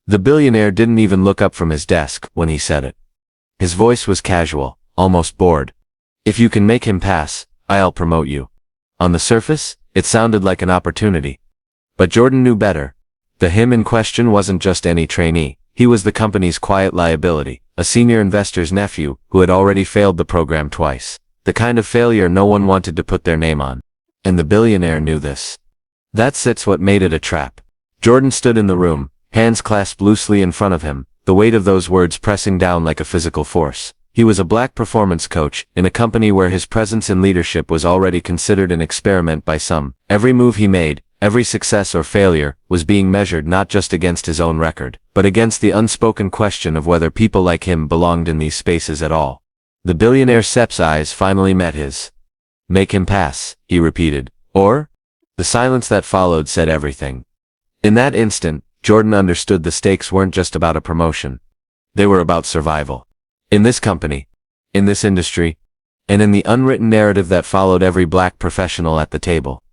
The billionaire didn't even look up from his desk when he said it. His voice was casual, almost bored. If you can make him pass, I'll promote you. On the surface, it sounded like an opportunity. But Jordan knew better. The him in question wasn't just any trainee. He was the company's quiet liability, a senior investor's nephew who had already failed the program twice. The kind of failure no one wanted to put their name on. And the billionaire knew this. That's what made it a trap. Jordan stood in the room, hands clasped loosely in front of him, the weight of those words pressing down like a physical force. He was a black performance coach in a company where his presence in leadership was already considered an experiment by some. Every move he made, every success or failure, was being measured not just against his own record, but against the unspoken question of whether people like him belonged in these spaces at all. The billionaire Sepp's eyes finally met his. Make him pass, he repeated. Or? The silence that followed said everything. In that instant, Jordan understood the stakes weren't just about a promotion. They were about survival. In this company, in this industry, and in the unwritten narrative that followed every black professional at the table.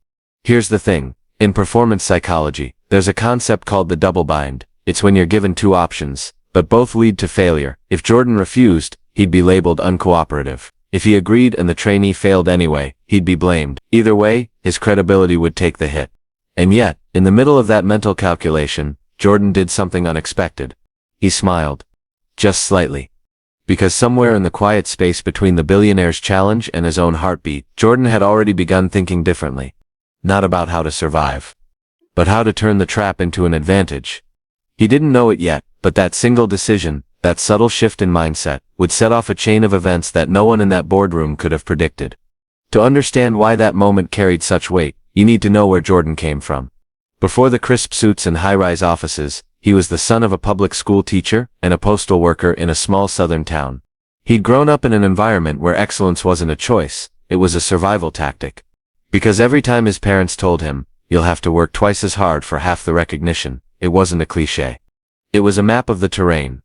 Here's the thing. In performance psychology, there's a concept called the double bind. It's when you're given two options, but both lead to failure. If Jordan refused, he'd be labeled uncooperative. If he agreed and the trainee failed anyway, he'd be blamed. Either way, his credibility would take the hit. And yet, in the middle of that mental calculation, Jordan did something unexpected. He smiled. Just slightly. Because somewhere in the quiet space between the billionaire's challenge and his own heartbeat, Jordan had already begun thinking differently. Not about how to survive, but how to turn the trap into an advantage. He didn't know it yet, but that single decision, that subtle shift in mindset, would set off a chain of events that no one in that boardroom could have predicted. To understand why that moment carried such weight, you need to know where Jordan came from. Before the crisp suits and high-rise offices, he was the son of a public school teacher and a postal worker in a small southern town. He'd grown up in an environment where excellence wasn't a choice, it was a survival tactic. Because every time his parents told him, you'll have to work twice as hard for half the recognition, it wasn't a cliché. It was a map of the terrain.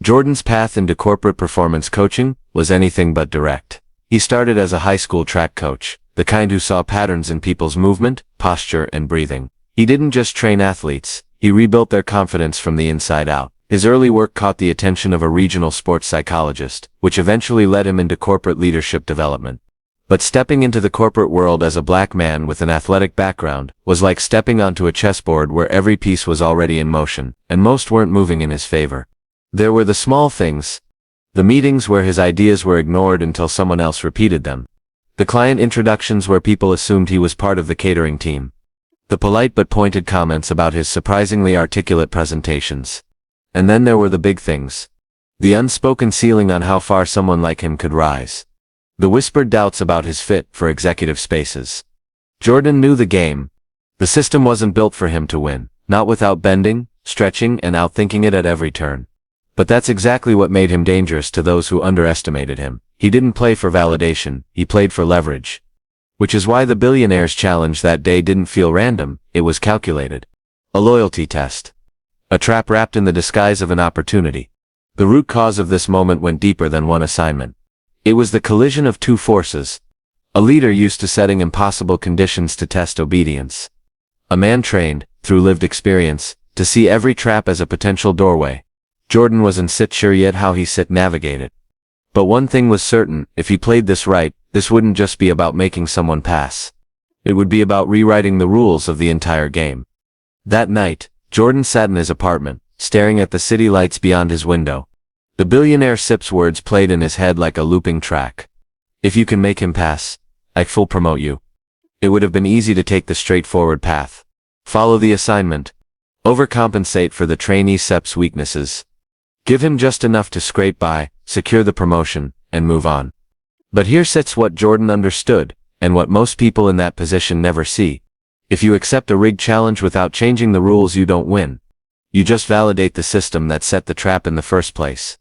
Jordan's path into corporate performance coaching was anything but direct. He started as a high school track coach, the kind who saw patterns in people's movement, posture, and breathing. He didn't just train athletes, he rebuilt their confidence from the inside out. His early work caught the attention of a regional sports psychologist, which eventually led him into corporate leadership development. But stepping into the corporate world as a black man with an athletic background was like stepping onto a chessboard where every piece was already in motion, and most weren't moving in his favor. There were the small things. The meetings where his ideas were ignored until someone else repeated them. The client introductions where people assumed he was part of the catering team. The polite but pointed comments about his surprisingly articulate presentations. And then there were the big things. The unspoken ceiling on how far someone like him could rise. The whispered doubts about his fit for executive spaces. Jordan knew the game. The system wasn't built for him to win, not without bending, stretching, and outthinking it at every turn. But that's exactly what made him dangerous to those who underestimated him. He didn't play for validation, he played for leverage. Which is why the billionaire's challenge that day didn't feel random, it was calculated. A loyalty test. A trap wrapped in the disguise of an opportunity. The root cause of this moment went deeper than one assignment. It was the collision of two forces. A leader used to setting impossible conditions to test obedience. A man trained, through lived experience, to see every trap as a potential doorway. Jordan wasn't sure yet how he navigate it. But one thing was certain, if he played this right, this wouldn't just be about making someone pass. It would be about rewriting the rules of the entire game. That night, Jordan sat in his apartment, staring at the city lights beyond his window. The billionaire Sepp's words played in his head like a looping track. If you can make him pass, I'll promote you. It would have been easy to take the straightforward path. Follow the assignment. Overcompensate for the trainee Sepp's weaknesses. Give him just enough to scrape by, secure the promotion, and move on. But here sits what Jordan understood, and what most people in that position never see. If you accept a rigged challenge without changing the rules, you don't win. You just validate the system that set the trap in the first place.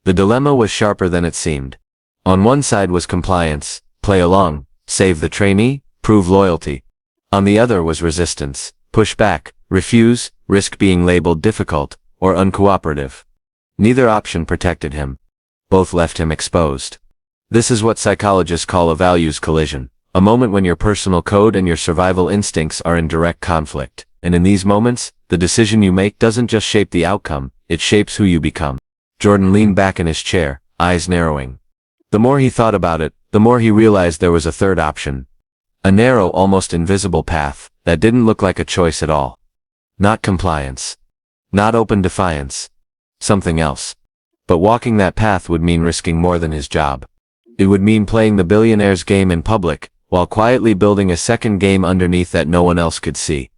The dilemma was sharper than it seemed. On one side was compliance, play along, save the trainee, prove loyalty. On the other was resistance, push back, refuse, risk being labeled difficult, or uncooperative. Neither option protected him. Both left him exposed. This is what psychologists call a values collision, A moment when your personal code and your survival instincts are in direct conflict. And in these moments, the decision you make doesn't just shape the outcome, it shapes who you become. Jordan leaned back in his chair, eyes narrowing. The more he thought about it, the more he realized there was a third option. A narrow, almost invisible path that didn't look like a choice at all. Not compliance. Not open defiance. Something else. But walking that path would mean risking more than his job. It would mean playing the billionaire's game in public, while quietly building a second game underneath that no one else could see.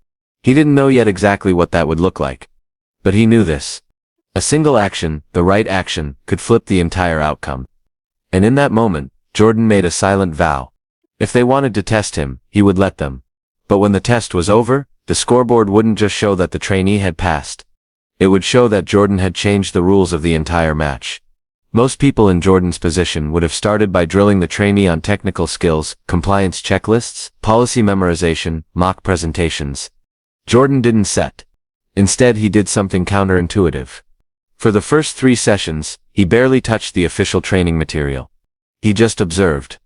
He didn't know yet exactly what that would look like. But he knew this. A single action, the right action, could flip the entire outcome. And in that moment, Jordan made a silent vow. If they wanted to test him, he would let them. But when the test was over, the scoreboard wouldn't just show that the trainee had passed. It would show that Jordan had changed the rules of the entire match. Most people in Jordan's position would have started by drilling the trainee on technical skills, compliance checklists, policy memorization, mock presentations. Jordan didn't set. Instead, he did something counterintuitive. For the first 3 sessions, he barely touched the official training material. He just observed.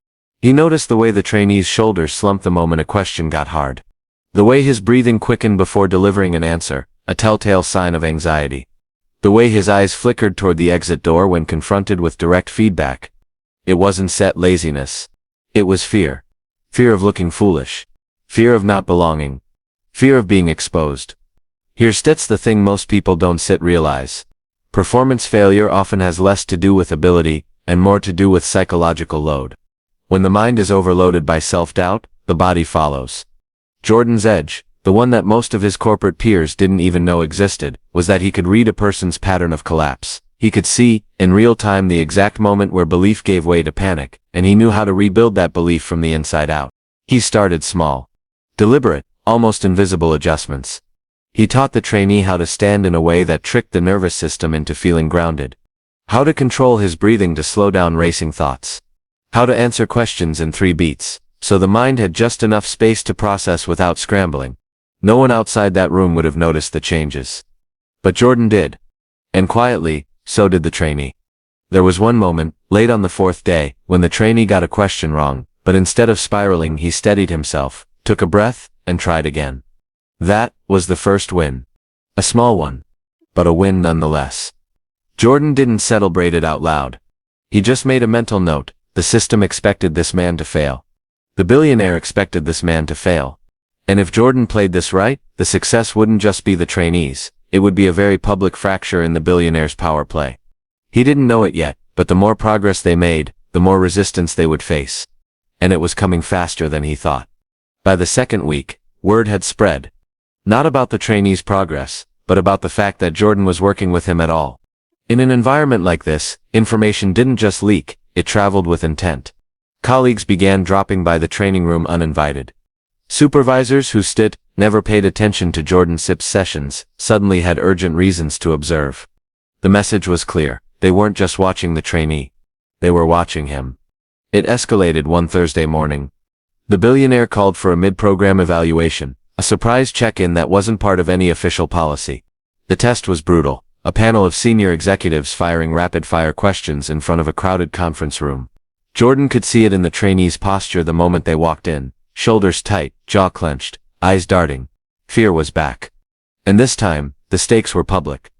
He noticed the way the trainee's shoulders slumped the moment a question got hard. The way his breathing quickened before delivering an answer, a telltale sign of anxiety. The way his eyes flickered toward the exit door when confronted with direct feedback. It wasn't set laziness. It was fear. Fear of looking foolish. Fear of not belonging. Fear of being exposed. Here's the thing most people don't realize. Performance failure often has less to do with ability, and more to do with psychological load. When the mind is overloaded by self-doubt, the body follows. Jordan's edge, the one that most of his corporate peers didn't even know existed, was that he could read a person's pattern of collapse. He could see, in real time, the exact moment where belief gave way to panic, and he knew how to rebuild that belief from the inside out. He started small. Deliberate, almost invisible adjustments. He taught the trainee how to stand in a way that tricked the nervous system into feeling grounded. How to control his breathing to slow down racing thoughts. How to answer questions in 3 beats, so the mind had just enough space to process without scrambling. No one outside that room would have noticed the changes. But Jordan did. And quietly, so did the trainee. There was one moment, late on the 4th day, when the trainee got a question wrong, but instead of spiraling, he steadied himself, took a breath, and tried again. That was the first win. A small one. But a win nonetheless. Jordan didn't celebrate it out loud. He just made a mental note. The system expected this man to fail. The billionaire expected this man to fail. And if Jordan played this right, the success wouldn't just be the trainees, it would be a very public fracture in the billionaire's power play. He didn't know it yet, but the more progress they made, the more resistance they would face. And it was coming faster than he thought. By the 2nd week, word had spread. Not about the trainee's progress, but about the fact that Jordan was working with him at all. In an environment like this, information didn't just leak, it traveled with intent. Colleagues began dropping by the training room uninvited. Supervisors who never paid attention to Jordan's sessions, suddenly had urgent reasons to observe. The message was clear. They weren't just watching the trainee. They were watching him. It escalated one Thursday morning. The billionaire called for a mid-program evaluation, a surprise check-in that wasn't part of any official policy. The test was brutal, a panel of senior executives firing rapid-fire questions in front of a crowded conference room. Jordan could see it in the trainee's posture the moment they walked in. Shoulders tight, jaw clenched, eyes darting. Fear was back. And this time, the stakes were public.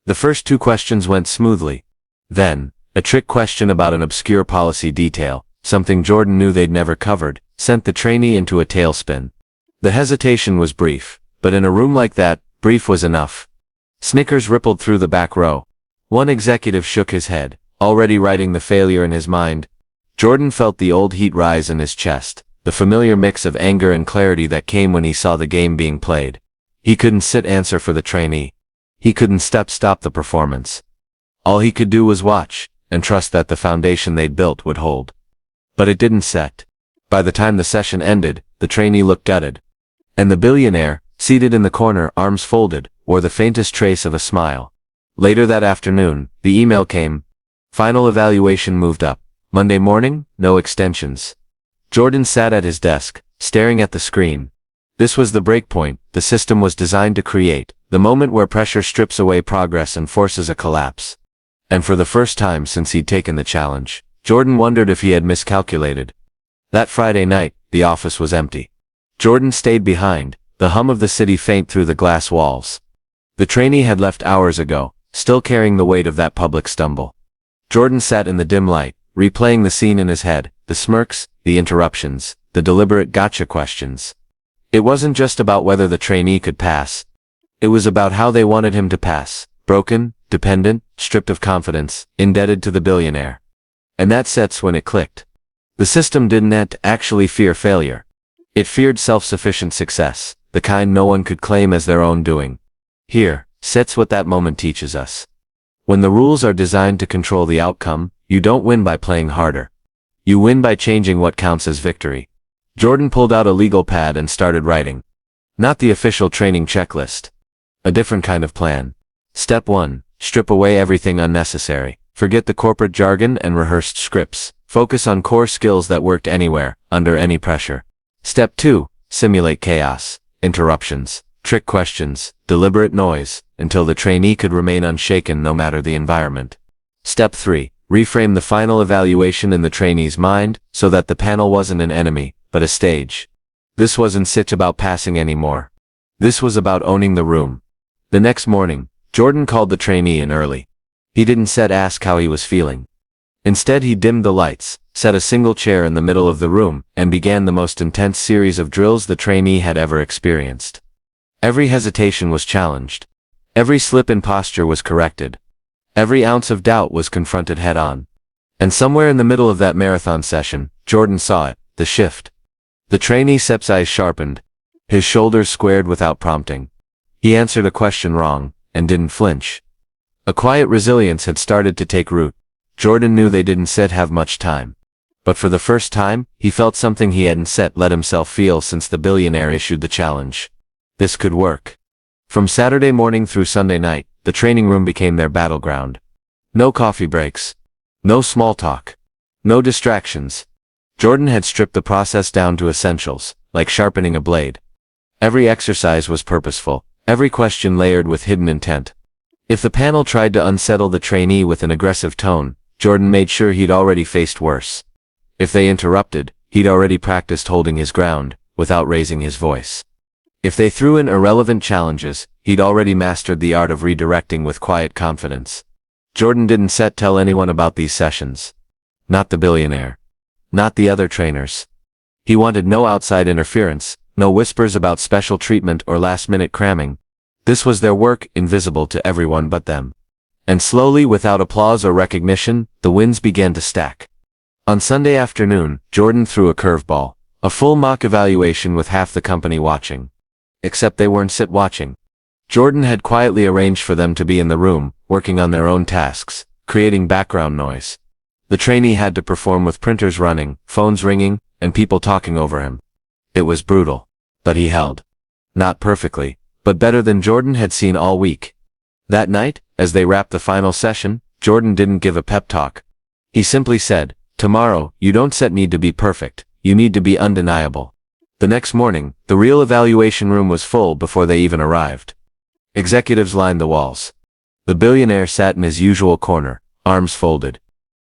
The first 2 questions went smoothly. Then, a trick question about an obscure policy detail, something Jordan knew they'd never covered, sent the trainee into a tailspin. The hesitation was brief, but in a room like that, brief was enough. Snickers rippled through the back row. One executive shook his head, already writing the failure in his mind. Jordan felt the old heat rise in his chest. The familiar mix of anger and clarity that came when he saw the game being played. He couldn't answer for the trainee. He couldn't stop the performance. All he could do was watch, and trust that the foundation they'd built would hold. But it didn't set. By the time the session ended, the trainee looked gutted. And the billionaire, seated in the corner, arms folded, wore the faintest trace of a smile. Later that afternoon, the email came. Final evaluation moved up. Monday morning, no extensions. Jordan sat at his desk, staring at the screen. This was the breakpoint the system was designed to create, the moment where pressure strips away progress and forces a collapse. And for the first time since he'd taken the challenge, Jordan wondered if he had miscalculated. That Friday night, the office was empty. Jordan stayed behind, the hum of the city faint through the glass walls. The trainee had left hours ago, still carrying the weight of that public stumble. Jordan sat in the dim light, replaying the scene in his head, the smirks, the interruptions, the deliberate gotcha questions. It wasn't just about whether the trainee could pass. It was about how they wanted him to pass, broken, dependent, stripped of confidence, indebted to the billionaire. And that sets when it clicked. The system didn't actually fear failure. It feared self-sufficient success, the kind no one could claim as their own doing. Here, sets what that moment teaches us. When the rules are designed to control the outcome, you don't win by playing harder. You win by changing what counts as victory. Jordan pulled out a legal pad and started writing. Not the official training checklist. A different kind of plan. Step 1. Strip away everything unnecessary. Forget the corporate jargon and rehearsed scripts. Focus on core skills that worked anywhere, under any pressure. Step 2. Simulate chaos, interruptions, trick questions, deliberate noise, until the trainee could remain unshaken no matter the environment. Step 3. Reframe the final evaluation in the trainee's mind, so that the panel wasn't an enemy, but a stage. This wasn't about passing anymore. This was about owning the room. The next morning, Jordan called the trainee in early. He didn't ask how he was feeling. Instead he dimmed the lights, set a single chair in the middle of the room, and began the most intense series of drills the trainee had ever experienced. Every hesitation was challenged. Every slip in posture was corrected. Every ounce of doubt was confronted head-on. And somewhere in the middle of that marathon session, Jordan saw it, the shift. The trainee's eyes sharpened, his shoulders squared without prompting. He answered a question wrong, and didn't flinch. A quiet resilience had started to take root. Jordan knew they didn't have much time. But for the first time, he felt something he hadn't let himself feel since the billionaire issued the challenge. This could work. From Saturday morning through Sunday night, the training room became their battleground. No coffee breaks. No small talk. No distractions. Jordan had stripped the process down to essentials, like sharpening a blade. Every exercise was purposeful, every question layered with hidden intent. If the panel tried to unsettle the trainee with an aggressive tone, Jordan made sure he'd already faced worse. If they interrupted, he'd already practiced holding his ground, without raising his voice. If they threw in irrelevant challenges, he'd already mastered the art of redirecting with quiet confidence. Jordan didn't tell anyone about these sessions. Not the billionaire. Not the other trainers. He wanted no outside interference, no whispers about special treatment or last-minute cramming. This was their work, invisible to everyone but them. And slowly, without applause or recognition, the wins began to stack. On Sunday afternoon, Jordan threw a curveball. A full mock evaluation with half the company watching. Except they weren't watching. Jordan had quietly arranged for them to be in the room, working on their own tasks, creating background noise. The trainee had to perform with printers running, phones ringing, and people talking over him. It was brutal. But he held. Not perfectly, but better than Jordan had seen all week. That night, as they wrapped the final session, Jordan didn't give a pep talk. He simply said, "Tomorrow, you don't need to be perfect, you need to be undeniable." The next morning, the real evaluation room was full before they even arrived. Executives lined the walls. The billionaire sat in his usual corner, arms folded.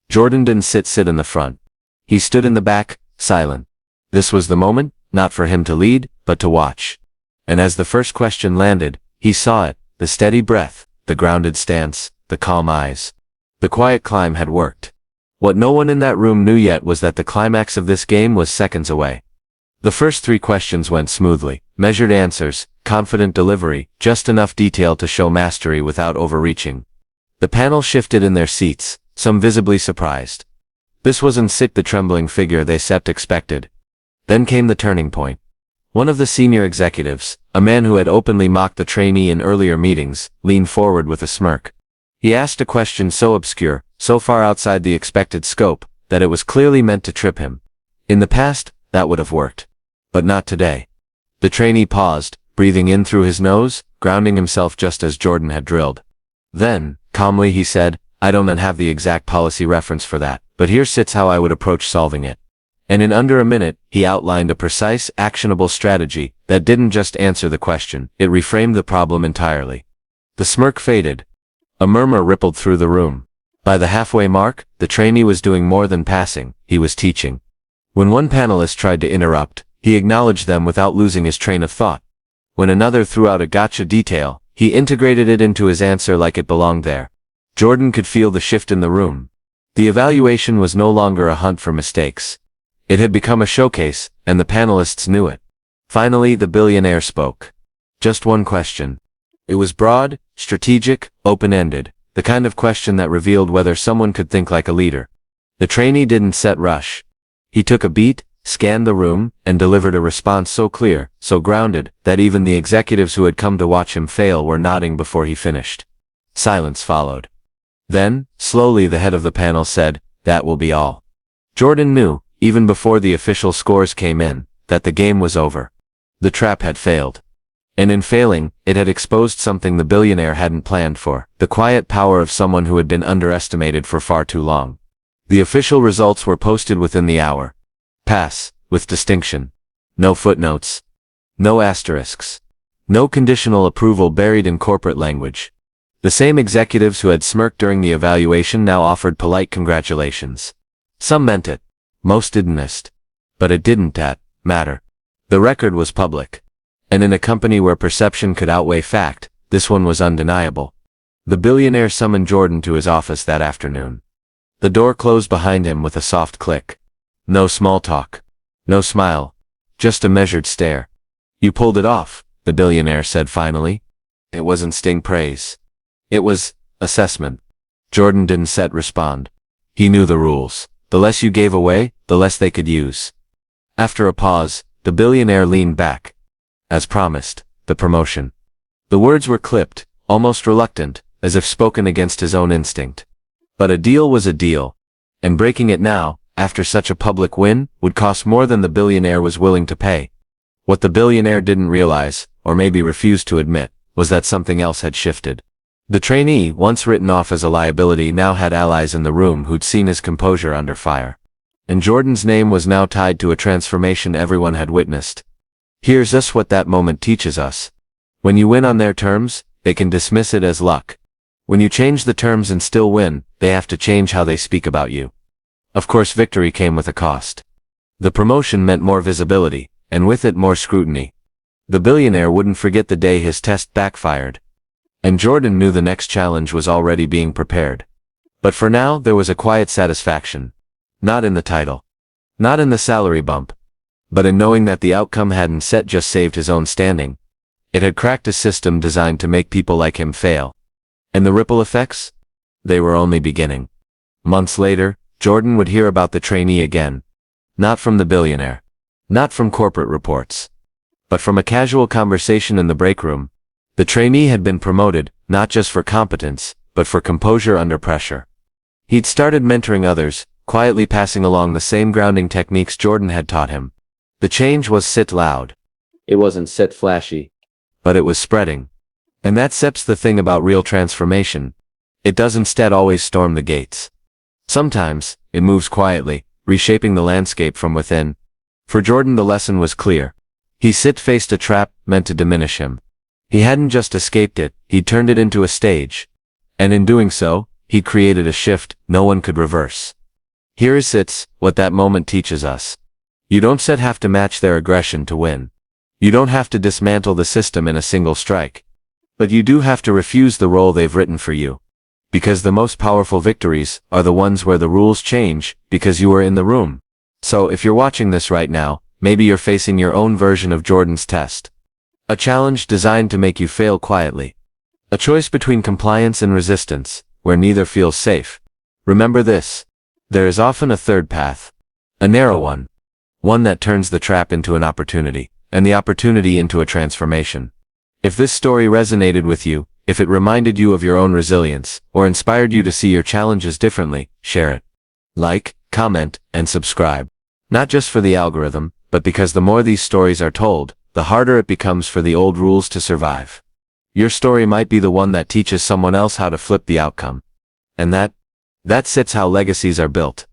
Jordan didn't sit in the front. He stood in the back, silent. This was the moment, not for him to lead, but to watch. And as the first question landed, he saw it, the steady breath, the grounded stance, the calm eyes. The quiet climb had worked. What no one in that room knew yet was that the climax of this game was seconds away. The first 3 questions went smoothly, measured answers, confident delivery, just enough detail to show mastery without overreaching. The panel shifted in their seats, some visibly surprised. This wasn't the trembling figure they expected. Then came the turning point. One of the senior executives, a man who had openly mocked the trainee in earlier meetings, leaned forward with a smirk. He asked a question so obscure, so far outside the expected scope, that it was clearly meant to trip him. In the past, that would have worked. But not today. The trainee paused, breathing in through his nose, grounding himself just as Jordan had drilled. Then, calmly he said, "I don't have the exact policy reference for that, but here's how I would approach solving it." And in under a minute, he outlined a precise, actionable strategy that didn't just answer the question, it reframed the problem entirely. The smirk faded. A murmur rippled through the room. By the halfway mark, the trainee was doing more than passing, he was teaching. When one panelist tried to interrupt, he acknowledged them without losing his train of thought. When another threw out a gotcha detail, he integrated it into his answer like it belonged there. Jordan could feel the shift in the room. The evaluation was no longer a hunt for mistakes. It had become a showcase, and the panelists knew it. Finally, the billionaire spoke. Just one question. It was broad, strategic, open-ended, the kind of question that revealed whether someone could think like a leader. The trainee didn't set rush. He took a beat, scanned the room, and delivered a response so clear, so grounded, that even the executives who had come to watch him fail were nodding before he finished. Silence followed. Then, slowly the head of the panel said, "That will be all." Jordan knew, even before the official scores came in, that the game was over. The trap had failed. And in failing, it had exposed something the billionaire hadn't planned for, the quiet power of someone who had been underestimated for far too long. The official results were posted within the hour. Pass, with distinction. No footnotes. No asterisks. No conditional approval buried in corporate language. The same executives who had smirked during the evaluation now offered polite congratulations. Some meant it. Most didn't. But it didn't matter. The record was public. And in a company where perception could outweigh fact, this one was undeniable. The billionaire summoned Jordan to his office that afternoon. The door closed behind him with a soft click. No small talk. No smile. Just a measured stare. "You pulled it off," the billionaire said finally. It wasn't sting praise. It was assessment. Jordan didn't respond. He knew the rules. The less you gave away, the less they could use. After a pause, the billionaire leaned back. As promised, the promotion. The words were clipped, almost reluctant, as if spoken against his own instinct. But a deal was a deal. And breaking it now, after such a public win, would cost more than the billionaire was willing to pay. What the billionaire didn't realize, or maybe refused to admit, was that something else had shifted. The trainee, once written off as a liability, now had allies in the room who'd seen his composure under fire. And Jordan's name was now tied to a transformation everyone had witnessed. Here's us what that moment teaches us. When you win on their terms, they can dismiss it as luck. When you change the terms and still win, they have to change how they speak about you. Of course, victory came with a cost. The promotion meant more visibility, and with it more scrutiny. The billionaire wouldn't forget the day his test backfired. And Jordan knew the next challenge was already being prepared. But for now, there was a quiet satisfaction. Not in the title. Not in the salary bump. But in knowing that the outcome hadn't just saved his own standing. It had cracked a system designed to make people like him fail. And the ripple effects? They were only beginning. Months later, Jordan would hear about the trainee again. Not from the billionaire. Not from corporate reports. But from a casual conversation in the break room. The trainee had been promoted, not just for competence, but for composure under pressure. He'd started mentoring others, quietly passing along the same grounding techniques Jordan had taught him. The change was sit loud. It wasn't sit flashy. But it was spreading. And that's the thing about real transformation. It doesn't always storm the gates. Sometimes, it moves quietly, reshaping the landscape from within. For Jordan the lesson was clear. He faced a trap meant to diminish him. He hadn't just escaped it, he'd turned it into a stage. And in doing so, he created a shift no one could reverse. Here is what that moment teaches us. You don't have to match their aggression to win. You don't have to dismantle the system in a single strike. But you do have to refuse the role they've written for you. Because the most powerful victories are the ones where the rules change because you were in the room. So if you're watching this right now, maybe you're facing your own version of Jordan's test. A challenge designed to make you fail quietly. A choice between compliance and resistance, where neither feels safe. Remember this. There is often a third path. A narrow one. One that turns the trap into an opportunity, and the opportunity into a transformation. If this story resonated with you, if it reminded you of your own resilience, or inspired you to see your challenges differently, share it. Like, comment, and subscribe. Not just for the algorithm, but because the more these stories are told, the harder it becomes for the old rules to survive. Your story might be the one that teaches someone else how to flip the outcome. And that's how legacies are built.